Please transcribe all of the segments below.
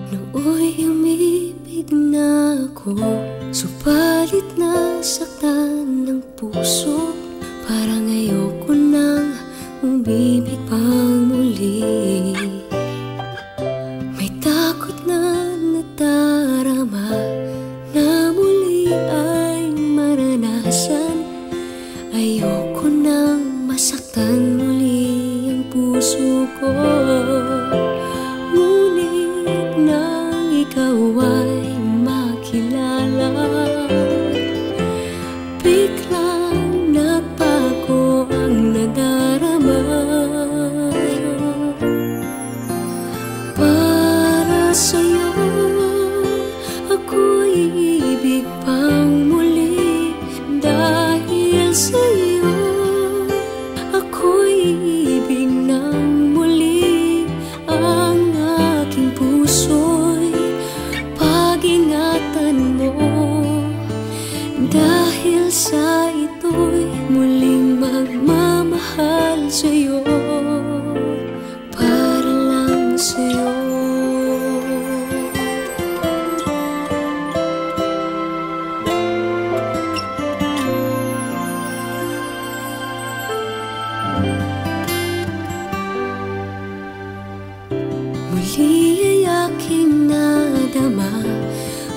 Nooy umibig na ako, subalit nasaktan ng puso. Parang ayoko nang umibig pang muli. May takot na nadarama na muli ay maranasan. Ayoko nang masaktan muli ang puso ko. Ngunit nang ikaw ay makilala, biglang nagbago ang nadarama. Para sa'yo ako'y ibig pang muli. Dahil sa'yo ako'y ibig ng muli. Ang aking puso'y pag-ingatan mo. Dahil sa ito'y muling magmamahal sa'yo, para lang sa'yo. Muli ay aking nadama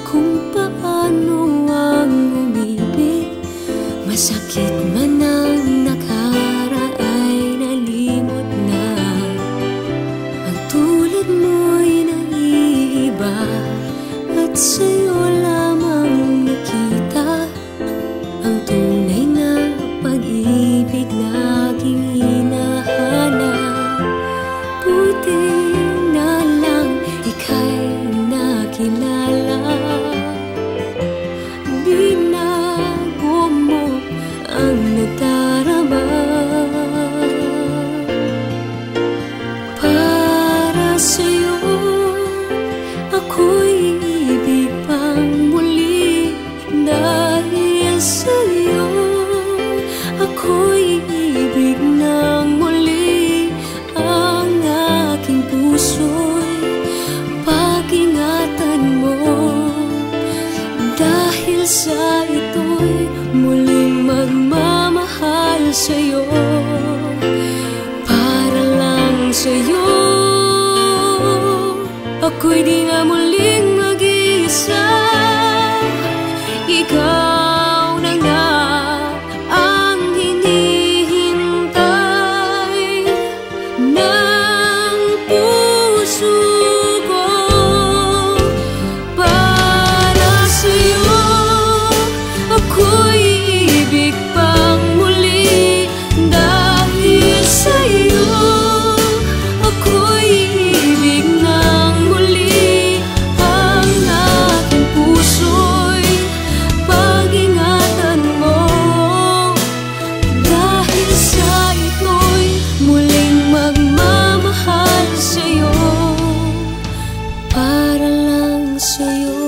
kung paano ang umibig. Masakit man ang nakaraay nalimot na. Ang tulad mo'y naiiba at sa'yo lamang nakita ang tunay na pag-ibig na aking hinahanap. Buti na lang ika'y nakilala. Binago mo ang nadarama. Para sa'yo ako'y ibig pang muli. Dahil sa'yo ako'y ibig ng muli. Ang aking puso'y pag-ingatan mo. Dahil sa ito'y muling magmamahal sa'yo, para lang sa'yo. Ako'y di na muling mag-iisa. Ikaw na nga ang hinihintay ng puso ko. Para sa'yo ako'y ibig pang muli. Dahil sa'yo ako'y ibig ng muli. Ang aking puso'y pag-ingatan mo. Dahil sa ito'y muling magmamahal sa'yo, para lang sa'yo.